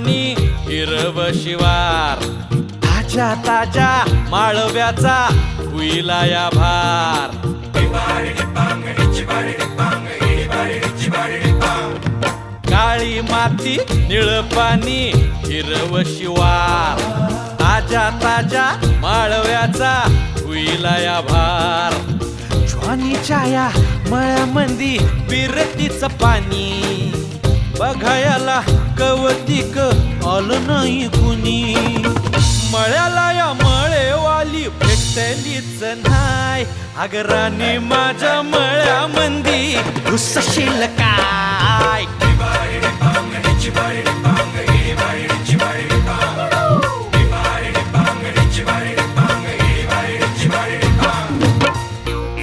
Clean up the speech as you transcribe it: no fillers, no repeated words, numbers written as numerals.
पाणी हिरव शिवार, ताज्या ताज्या माळव्याचा हुईला या भार. काळी माती निळ पाणी हिरव शिवार, ताज्या ताज्या माळव्याचा हुईला या भार. ज्वानीच्या या मळ्यामंदी बिरतीच पाणी, बघायला कवतिक आलं नाही कुणी. मळ्याला या मळेवाली भेटलीच नाय, अगराने माझ्या मळ्यामंदी घुसशील काय.